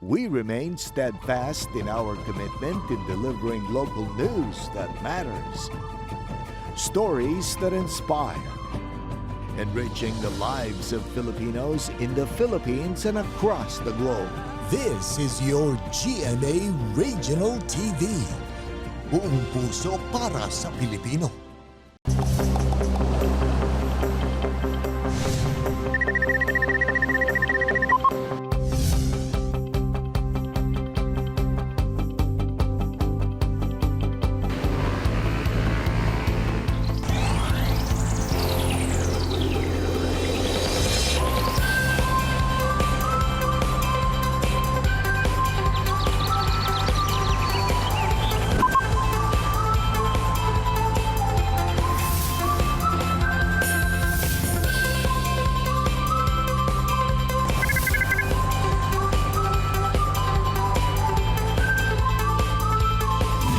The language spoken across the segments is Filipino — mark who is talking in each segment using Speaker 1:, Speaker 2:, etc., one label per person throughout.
Speaker 1: We remain steadfast in our commitment in delivering local news that matters, stories that inspire, enriching the lives of Filipinos in the Philippines and across the globe.
Speaker 2: This is your GMA Regional TV. Buong puso para sa Pilipino.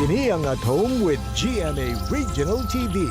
Speaker 1: Kini ang At Home with GMA Regional TV.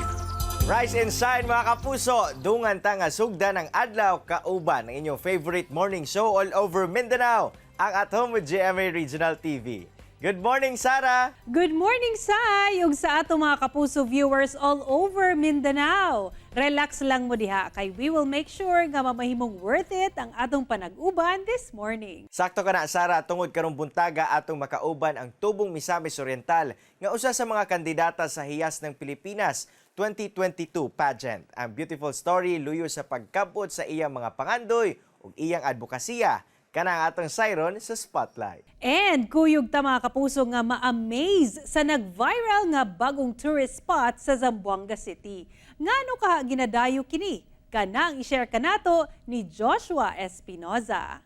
Speaker 3: Rise and shine mga kapuso, dungan ta nga sugdan ang adlaw kauban ang inyong favorite morning show all over Mindanao, ang At Home with GMA Regional TV. Good morning, Sarah!
Speaker 4: Good morning, Sai! Ug sa ato mga kapuso viewers all over Mindanao. Relax lang mo diha kay we will make sure nga mamahimong worth it ang atong panag-uban this morning.
Speaker 3: Sakto ka na, Sarah, tungod karong buntaga atong makauban ang Tubong Misamis Oriental nga usa sa mga kandidata sa Hiyas ng Pilipinas 2022 pageant. Ang beautiful story luyo sa pagkabot sa iyang mga pangandoy ug iyang advokasya. Kana ang atong siron sa Spotlight.
Speaker 4: And kuyog ta mga kapuso nga ma-amaze sa nag-viral nga bagong tourist spot sa Zamboanga City. Ngano ka ginadayo kini? Kana ang i-share kanato ni Joshua Espinoza.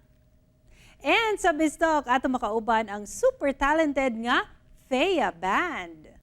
Speaker 4: And sa Bistok ato makauban ang super talented nga Thea Band.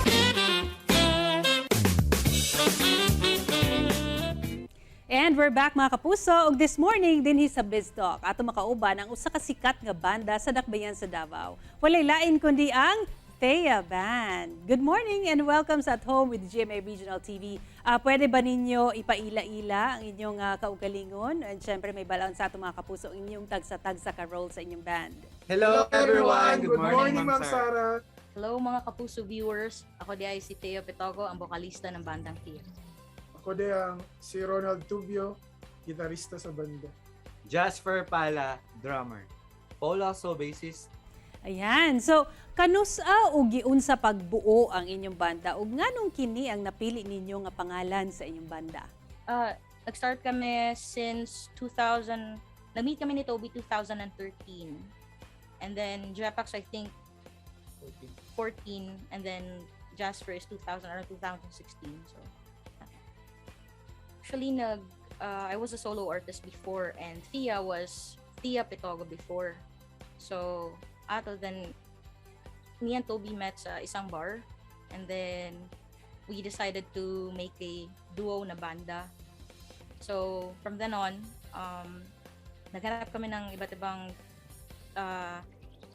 Speaker 4: And we're back mga kapuso. Ug this morning dinhi sa Biztalk ato makauban ang usa ka sikat nga banda sa dakbayan sa Davao. Walay lain kundi ang Thea Band. Good morning and welcome sa At Home with GMA Regional TV. Pwede ba ninyo ipaila-ila ang inyong kaugalingon? And syempre may balaon sa ato mga kapuso ang inyong tagsa-tagsa ka role sa inyong band.
Speaker 5: Hello everyone!
Speaker 6: Good morning, Ma'am Sarah.
Speaker 5: Hello mga kapuso viewers. Ako di ay si Teo Petogo, ang bokalista ng bandang Thea.
Speaker 6: Ako din ang si Ronald Tubio, gitarista sa banda.
Speaker 7: Jasper Pala, drummer. Paula So, bassist.
Speaker 4: Ayan. So, kanusa o giun sa pagbuo ang inyong banda? O nganong kini ang napili ninyo nga pangalan sa inyong banda?
Speaker 5: Nag-start kami since 2000, na-meet kami ni Toby 2013. And then Japax I think 14 and then Jasper is 2000 or 2016. So actually I was a solo artist before and Thea was Thea Petogo before. So other than me and Toby met sa isang bar and then we decided to make a duo na banda. So from then on, naghanap kami ng iba't ibang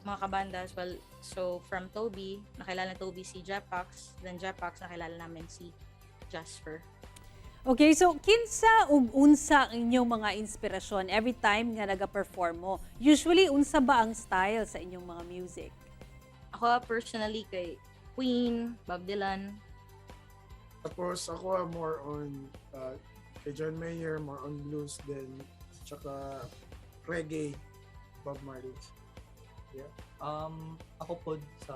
Speaker 5: mga kabanda as well. So from Toby, nakilala Toby si Japax, then Japax nakilala namin si Jasper.
Speaker 4: Okay, so kinsa ug unsa ang inyong mga inspirasyon every time nga naga-perform mo? Usually, unsa ba ang style sa inyong mga music?
Speaker 5: Ako personally kay Queen, Bob Dylan.
Speaker 6: Tapos ako more on kay John Mayer, more on blues then tsaka reggae, Bob Marley. Yeah.
Speaker 7: Ako po sa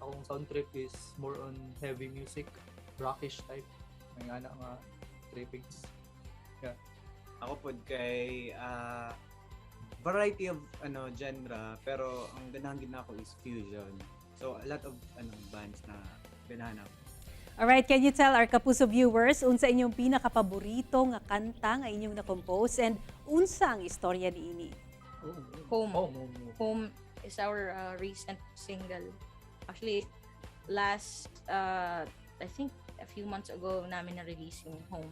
Speaker 7: akong sound trip is more on heavy music, rockish type. May ana nga trippings. Yeah.
Speaker 8: Ako po kay variety of genre pero ang ganahan gid nako is fusion. So a lot of bands na ganahan ako.
Speaker 4: Alright, can you tell our Kapuso viewers unsa inyong pinaka-paborito nga kanta nga inyong na-compose and unsa ang istorya niini?
Speaker 5: Home. Home is our recent single. Actually, last I think a few months ago namin na-release yung Home.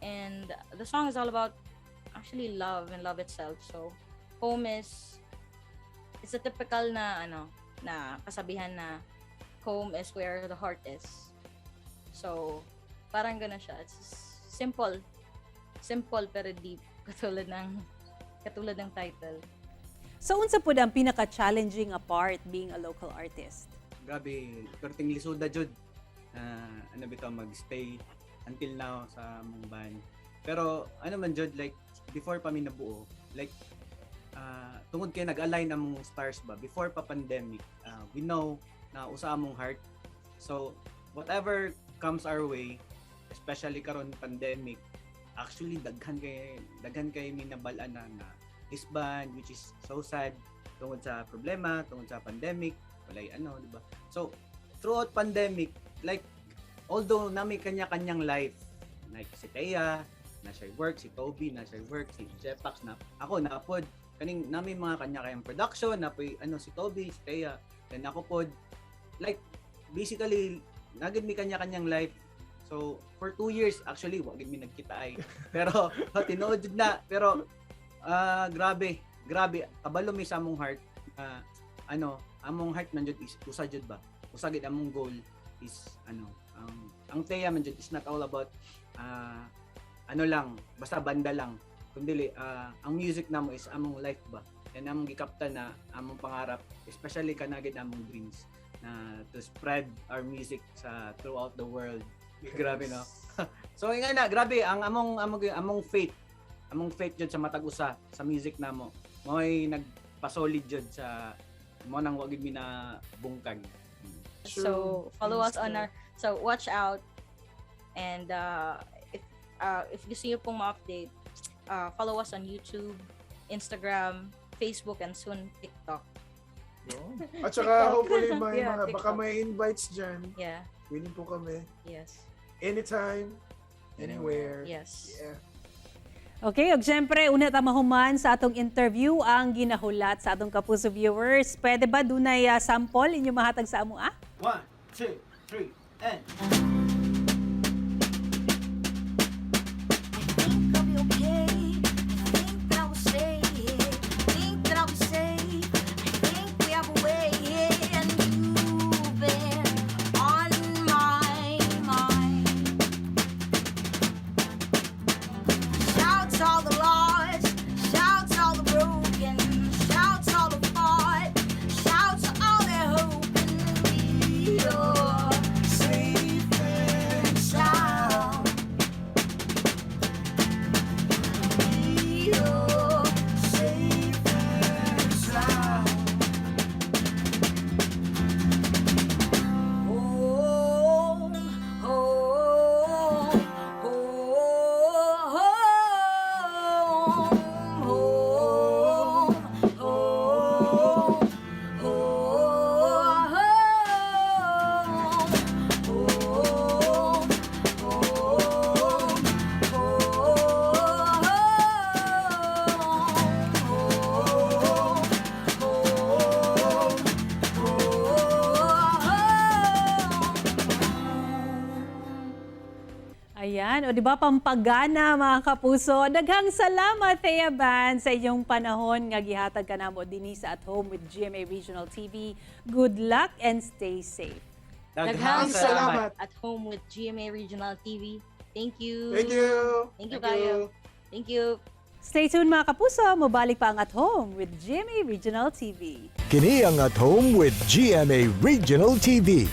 Speaker 5: And the song is all about actually love and love itself. So, Home is it's a typical na na kasabihan na home is where the heart is. So, parang gano'n siya. It's simple. Simple pero deep. Katulad ng title.
Speaker 4: So unsa pud ang pinaka-challenging part being a local artist?
Speaker 8: Grabe, perting lisuda jud. Ano bitaw mag-stay until now sa mong band. Pero ano man jud, like before pa mi nabuo, like tungod kay nag-align among stars ba before pa pandemic, we know na usa among heart. So whatever comes our way, especially karon pandemic, actually daghan kay minabalan na disband, which is so sad tungod sa problema, tungod sa pandemic, walay ano, di ba? So throughout pandemic, like although nami kanya-kanyang life, like si Thea na siya work, si Toby na siya work, si Jepax na ako na pod kaning nami mga kanya-kanyang production na ano si Toby, si Thea, then ako pod, like basically nagid mi kanya-kanyang life. So for 2 years actually wa gid mi nagkita ay. Pero tinuod jud na, pero grabe kabalo mi sa among heart. Among heart man jud is usa jud ba, usa gid among goal is ang Thea man jud is not all about lang, basta banda lang, kundi ang music namo is among life ba, and among gikaptan na among pangarap, especially kanagid among dreams na to spread our music throughout the world. Grabe no. So nga na, grabe ang among faith jud sa matag usa sa music namo, mo'y nagpasolid jud sa mo nang wagid mi na bungkag.
Speaker 5: So follow us on our, so watch out, and if gusto niyo pong ma-update, follow us on YouTube, Instagram, Facebook, and soon TikTok.
Speaker 6: At saka hopefully
Speaker 5: Yeah,
Speaker 6: baka
Speaker 5: TikTok.
Speaker 6: may invites dyan.
Speaker 5: Yeah.
Speaker 6: Willing po kami.
Speaker 5: Yes.
Speaker 6: Anytime, anywhere.
Speaker 5: Yes.
Speaker 6: Yeah.
Speaker 4: Okay, ug syempre una ta mahuman sa atong interview ang ginahulat sa atong Kapuso viewers. Pwede ba dunay sample inyo mahatag sa amo
Speaker 8: 1, 2, 3, and
Speaker 4: Ayan, o di ba pampagana mga kapuso. Daghang salamat Thea Band sa inyong panahon nga gihatag kanamo dinhi sa At Home with GMA Regional TV. Good luck and stay safe.
Speaker 5: Daghang
Speaker 6: salamat.
Speaker 5: At Home with GMA Regional TV. Thank you.
Speaker 6: Thank you.
Speaker 5: Thank you, kayo. Thank you.
Speaker 4: Stay tuned mga kapuso, mabalik pa ang At Home with GMA Regional TV.
Speaker 1: Kini ang At Home with GMA Regional TV.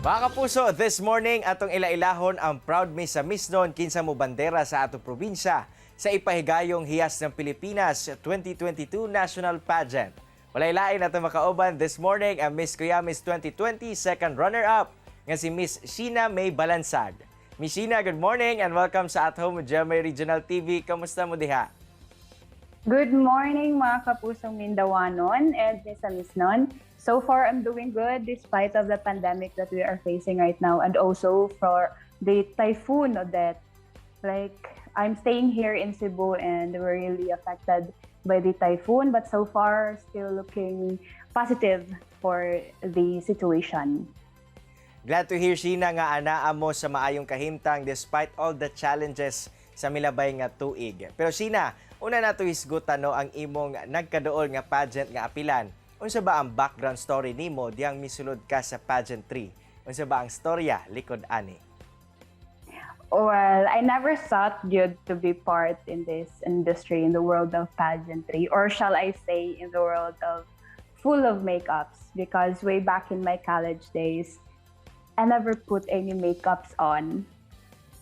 Speaker 3: Mga kapuso, this morning atong ilailahon ang proud Miss sa Misnon kinsa mo bandera sa atong probinsya sa ipahigayong Hiyas ng Pilipinas 2022 National Pageant. Walay lain atong makauban this morning ang Miss Kuyamis 2020 second runner-up nga si Miss Sheena May Balansag. Miss Sheena, good morning and welcome sa At Home with GMA Regional TV. Kamusta mo diha?
Speaker 9: Good morning mga kapusong Mindawanon and Miss Misnon. So far, I'm doing good despite of the pandemic that we are facing right now, and also for the typhoon Odette. Like, I'm staying here in Cebu and we're really affected by the typhoon, but so far, still looking positive for the situation.
Speaker 3: Glad to hear, Sheena, nga anaa mo sa maayong kahimtang despite all the challenges sa milabay nga tuig. Pero Sheena, una nato hisgutan no ang imong nagkaduol nga pageant nga apilan. Unsa ba ang background story nimo diyang misulod ka sa pageantry? Unsa ba ang storya likod ani?
Speaker 9: Well, I never thought you'd to be part in this industry, in the world of pageantry, or shall I say, in the world of full of makeups. Because way back in my college days, I never put any makeups on.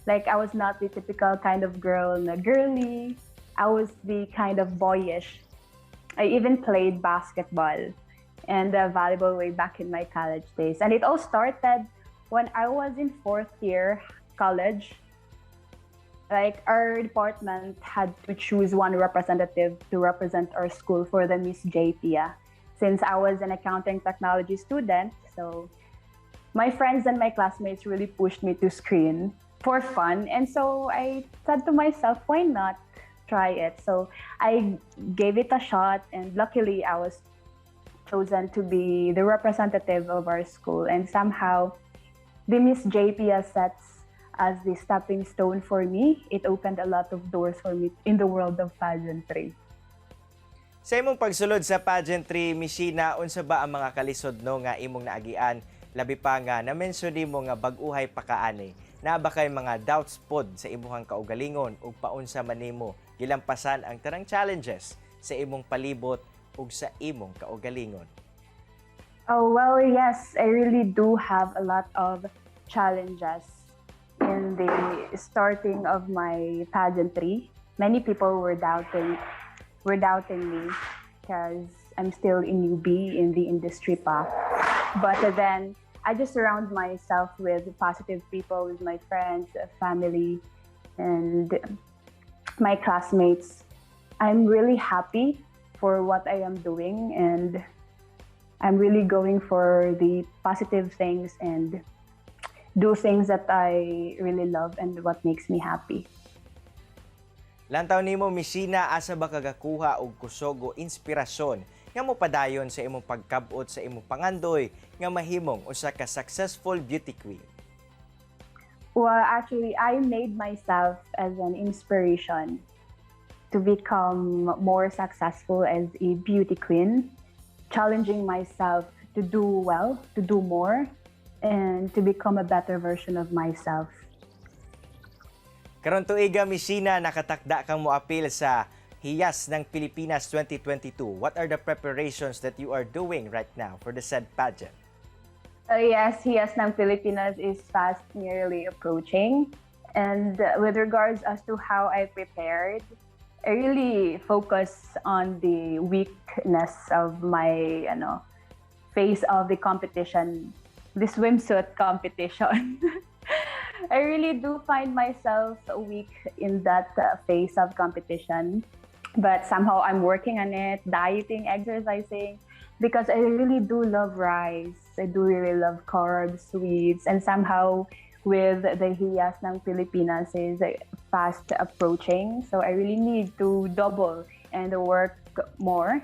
Speaker 9: Like I was not the typical kind of girl, na girly. I was the kind of boyish. I even played basketball and volleyball way back in my college days. And it all started when I was in fourth year college. Like our department had to choose one representative to represent our school for the Miss JPIA. Since I was an accounting technology student, so my friends and my classmates really pushed me to screen for fun. And so I said to myself, why not try it? So I gave it a shot, and luckily I was chosen to be the representative of our school. And somehow the Miss JPIA sets as the stepping stone for me. It opened a lot of doors for me in the world of pageantry.
Speaker 3: Sa imong pagsulod sa pageantry, Miss Sheena, unsa ba ang mga kalisod no nga imong naagian? Labi pa nga na-mention nimo nga bag-uhay pa kaani. Na ba kay mga doubts pod sa imong kaugalingon ug paunsa man nimo gilampasan ang tanang challenges sa imong palibot ug sa imong kaugalingon?
Speaker 9: Oh, well, yes, I really do have a lot of challenges in the starting of my pageantry. Many people were doubting me because I'm still a newbie in the industry pa. But then I just surround myself with positive people, with my friends, family, and my classmates. I'm really happy for what I am doing, and I'm really going for the positive things and do things that I really love and what makes me happy.
Speaker 3: Lantaw nimo, Miss Sheena, asa ba kagakuha og kusog o inspirasyon nga mopadayon sa imong pagkabot sa imong pangandoy nga mahimong usa ka successful beauty queen?
Speaker 9: Well, actually, I made myself as an inspiration to become more successful as a beauty queen, challenging myself to do well, to do more, and to become a better version of myself.
Speaker 3: Karon tuiga, Miss Sheena, nakatakda kang moapil sa Hiyas ng Pilipinas 2022. What are the preparations that you are doing right now for the said pageant?
Speaker 9: Yes, Hiyas ng Pilipinas is fast nearly approaching. And with regards as to how I prepared, I really focus on the weakness of my face of the competition, the swimsuit competition. I really do find myself weak in that phase of competition, but somehow I'm working on it, dieting, exercising, because I really do love rice. I do really love carbs, sweets, and somehow with the Hiyas ng Pilipinas is fast approaching, so I really need to double and work more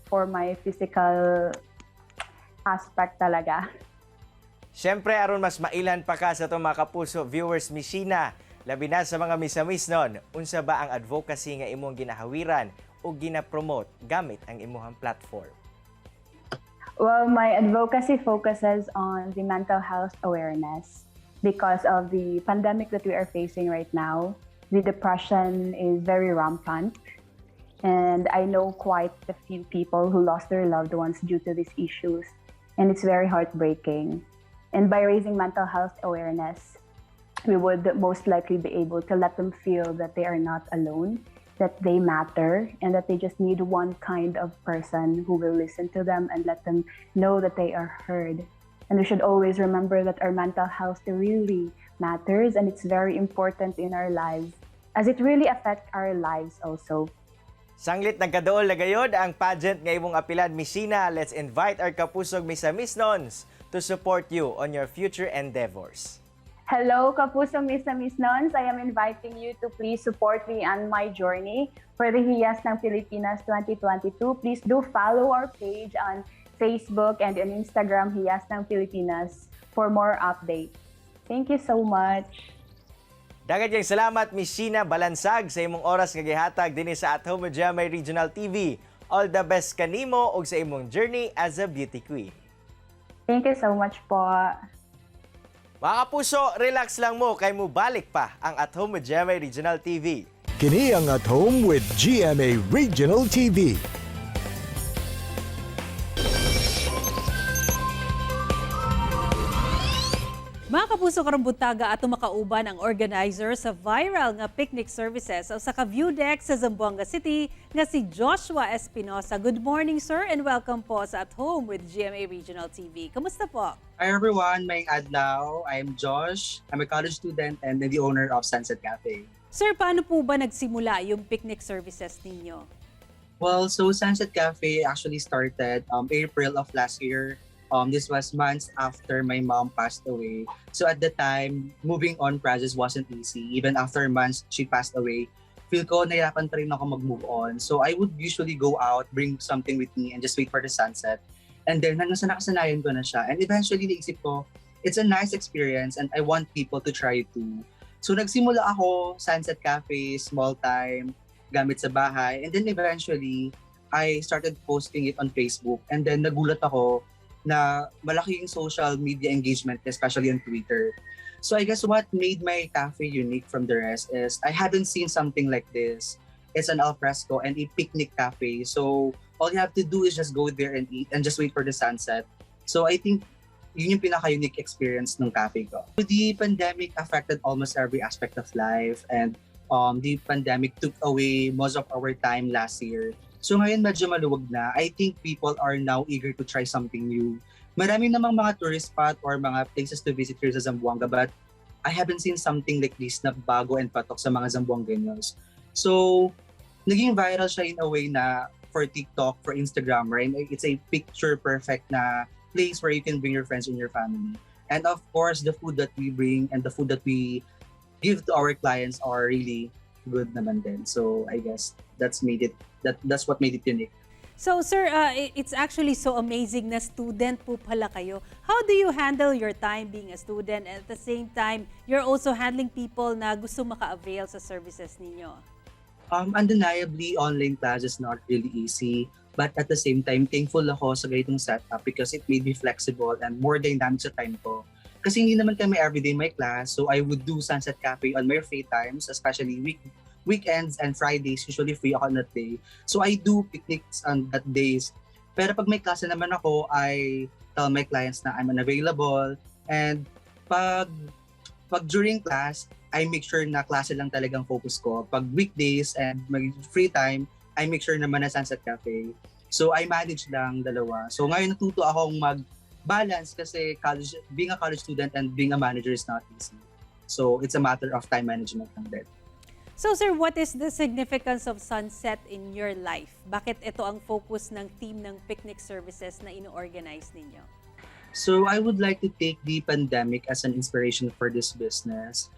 Speaker 9: for my physical aspect talaga.
Speaker 3: Siyempre, aron mas mailan pa ka sa itong mga kapuso viewers, Miss Sheena, labi na sa mga misamis nun, unsa ba ang advocacy nga imong ginahawiran o ginapromote gamit ang imong platform?
Speaker 9: Well, my advocacy focuses on the mental health awareness. Because of the pandemic that we are facing right now, the depression is very rampant. And I know quite a few people who lost their loved ones due to these issues. And it's very heartbreaking. And by raising mental health awareness, we would most likely be able to let them feel that they are not alone, that they matter, and that they just need one kind of person who will listen to them and let them know that they are heard. And we should always remember that our mental health really matters, and it's very important in our lives, as it really affects our lives also.
Speaker 3: Sanglit nagkadool na gayod ang pageant nga imong apilan, Miss Sheena. Let's invite our kapusog Miss Nons to support you on your future endeavors.
Speaker 9: Hello, Kapuso Miss Nons. I am inviting you to please support me on my journey for the Hiyas ng Pilipinas 2022. Please do follow our page on Facebook and on Instagram, Hiyas ng Pilipinas, for more updates. Thank you so much.
Speaker 3: Daghang kayong salamat, Miss Sheena Balansag, sa imong oras nga gihatag dinhi sa At Home with GMA Regional TV. All the best kanimo og sa imong journey as a beauty queen.
Speaker 9: Thank you so much po.
Speaker 3: Mga kapuso, relax lang mo kay mo balik pa ang At Home with GMA Regional TV.
Speaker 1: Kini ang At Home with GMA Regional TV.
Speaker 4: Mga kapuso karong buntaga ato makauban ang organizer sa viral nga picnic services sa View Deck sa Zamboanga City nga si Joshua Espinosa. Good morning, sir, and welcome po sa At Home with GMA Regional TV. Kamusta po?
Speaker 10: Hi everyone, may adlaw. I'm Josh. I'm a college student and the owner of Sunset Cafe.
Speaker 4: Sir, paano po ba nagsimula yung picnic services ninyo?
Speaker 10: Well, so Sunset Cafe actually started April of last year. This was months after my mom passed away. So at the time, moving on process wasn't easy. Even after months she passed away, feel ko nahirapan pa rin ako mag-move on. So I would usually go out, bring something with me, and just wait for the sunset. And then hanggang sa nakasanayan ko na siya. And eventually naisip ko, it's a nice experience and I want people to try it too. So nagsimula ako, Sunset Cafe, small time, gamit sa bahay. And then eventually, I started posting it on Facebook. And then nagulat ako na malaki yung social media engagement, especially on Twitter. So I guess what made my cafe unique from the rest is I hadn't seen something like this. It's an alfresco and a picnic cafe. So all you have to do is just go there and eat and just wait for the sunset. So I think yun yung pinaka-unique experience ng cafe ko. The pandemic affected almost every aspect of life, and the pandemic took away most of our time last year. So ngayon medyo maluwag na. I think people are now eager to try something new. Marami namang mga tourist spot or mga places to visit here sa Zamboanga, but I haven't seen something like this na bago and patok sa mga Zamboangueños. So naging viral siya in a way na for TikTok, for Instagram, right? It's a picture perfect na place where you can bring your friends and your family. And of course, the food that we bring and the food that we give to our clients are really good naman din. So I guess that's what made it unique.
Speaker 4: So sir, it's actually so amazing na student po pala kayo. How do you handle your time being a student and at the same time, you're also handling people na gusto maka-avail sa services ninyo?
Speaker 10: Undeniably, online class is not really easy. But at the same time, thankful ako sa ganitong setup because it made me flexible and more dynamic sa time ko. Kasi hindi naman kami everyday may class, so I would do Sunset Cafe on my free times, especially weekends and Fridays, usually free ako on that day. So I do picnics on that days. Pero pag may klase naman ako, I tell my clients na I'm unavailable. And pag during class, I make sure na klase lang talagang focus ko. Pag weekdays and may free time, I make sure naman na Sunset Cafe. So I manage lang dalawa. So ngayon natuto akong mag-balance kasi being a college student and being a manager is not easy. So it's a matter of time management lang din.
Speaker 4: So sir, what is the significance of sunset in your life? Bakit ito ang focus ng team ng picnic services na ino-organize ninyo?
Speaker 10: So I would like to take the pandemic as an inspiration for this business.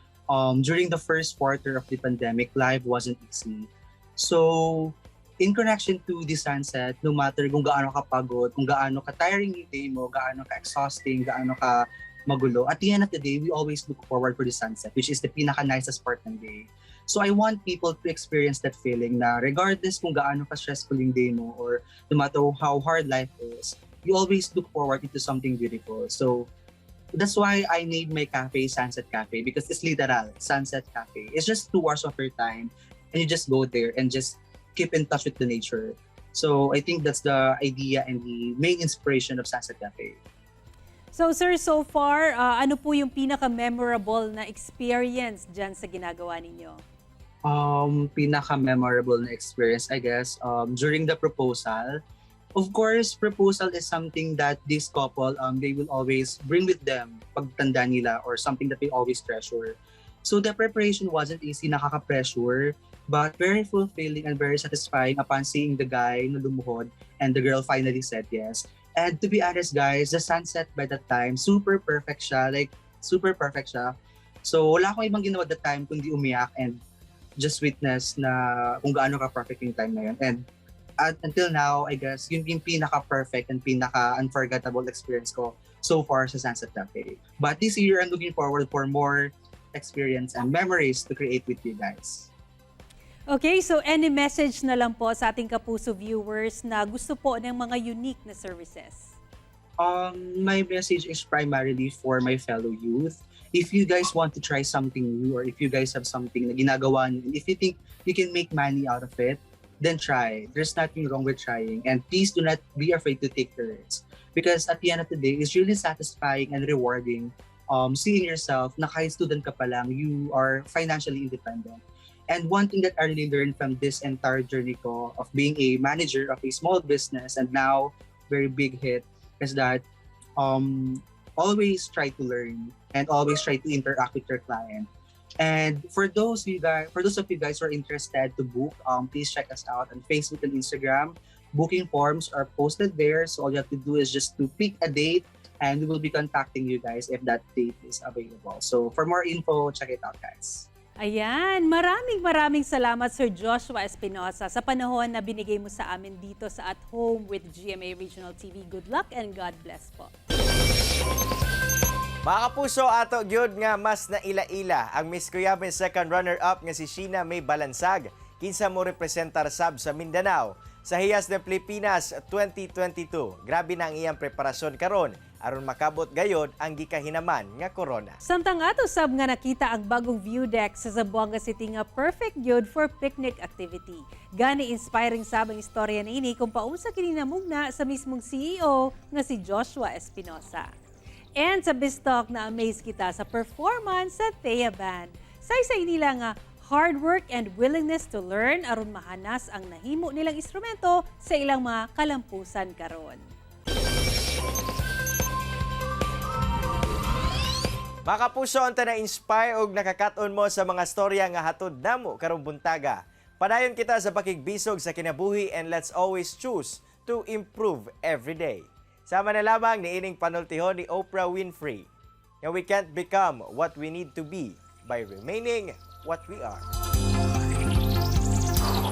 Speaker 10: During the first quarter of the pandemic, life wasn't easy. So in connection to the sunset, no matter kung gaano ka pagod, kung gaano ka tiring yung day mo, gaano ka exhausting, gaano ka magulo, at the end of the day, we always look forward for the sunset, which is the pinaka-nicest part ng day. So I want people to experience that feeling na regardless kung gaano ka stressful yung day mo or no matter how hard life is, you always look forward into something beautiful. So that's why I named my cafe Sunset Cafe, because it's literal, Sunset Cafe. It's just 2 hours of your time and you just go there and just keep in touch with the nature. So I think that's the idea and the main inspiration of Sunset Cafe.
Speaker 4: So sir, so far, ano po yung pinaka-memorable na experience dyan sa ginagawa ninyo?
Speaker 10: Pinaka-memorable na experience, I guess, during the proposal. Of course, proposal is something that this couple, they will always bring with them pagtanda nila or something that they always treasure. So the preparation wasn't easy, nakaka-pressure, but very fulfilling and very satisfying upon seeing the guy na lumuhod and the girl finally said yes. And to be honest guys, the sunset by that time, super perfect siya. So wala akong ibang ginawa that time kundi umiyak and just witness na kung gaano ka-perfect yung time na yun. And until now, I guess, yun yung pinaka-perfect and pinaka-unforgettable experience ko so far sa Sunset Cafe. But this year, I'm looking forward for more experience and memories to create with you guys.
Speaker 4: Okay, so any message na lang po sa ating Kapuso viewers na gusto po ng mga unique na services?
Speaker 10: My message is primarily for my fellow youth. if you guys want to try something new, or if you guys have something na ginagawa niyo, and if you think you can make money out of it, then try. There's nothing wrong with trying. And please do not be afraid to take the risks. Because at the end of the day, it's really satisfying and rewarding seeing yourself na kahit student ka pa lang, you are financially independent. And one thing that I really learned from this entire journey ko of being a manager of a small business and now very big hit is that always try to learn and always try to interact with your client. And for those of you guys who are interested to book, please check us out on Facebook and Instagram. Booking forms are posted there, so all you have to do is just to pick a date, and we will be contacting you guys if that date is available. So for more info, check it out, guys.
Speaker 4: Ayan, maraming salamat Sir Joshua Espinosa sa panahon na binigay mo sa amin dito sa At Home with GMA Regional TV. Good luck and God bless po.
Speaker 3: Mga kapuso, ato gyud nga mas naila-ila ang Miss Cuyabes second runner-up nga si Sheena May Balansag kinsa mo representar sab sa Mindanao sa Hiyas ng Pilipinas 2022. Grabe na ang iyang preparasyon karon aron makabot gayod ang gikahinaman nga corona.
Speaker 4: Samtang ato sab nga nakita ang bagong view deck sa Zamboanga City nga perfect gyud for picnic activity. Gani inspiring sab ang istorya niini kung paunsa kini namugna sa mismong CEO nga si Joshua Espinosa. And sa Bistalk na amaze kita sa performance sa Thea Band. Saysay nila nga hard work and willingness to learn aron mahanas ang nahimo nilang instrumento sa ilang mga kalampusan karon.
Speaker 3: Mga kapuso, unta na-inspire og nakakaton mo sa mga storya nga hatod namo karong buntaga. Padayon kita sa pakigbisog sa kinabuhi and let's always choose to improve every day. Sama na lamang ni ining panultihon ni Oprah Winfrey. Nga we can't become what we need to be by remaining what we are.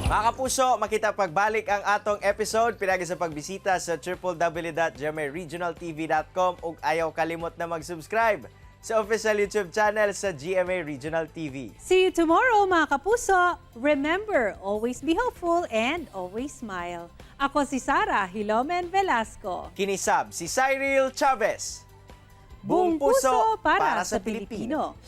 Speaker 3: Mga kapuso, makita pagbalik ang atong episode pinagi sa pagbisita sa www.gmaregionaltv.com ug ayaw kalimot na mag-subscribe sa official YouTube channel sa GMA Regional TV.
Speaker 4: See you tomorrow mga kapuso. Remember, always be hopeful and always smile. Ako si Sara Hilomen Velasco.
Speaker 3: Kinisab si Cyril Chavez.
Speaker 4: Buong puso para sa Pilipino.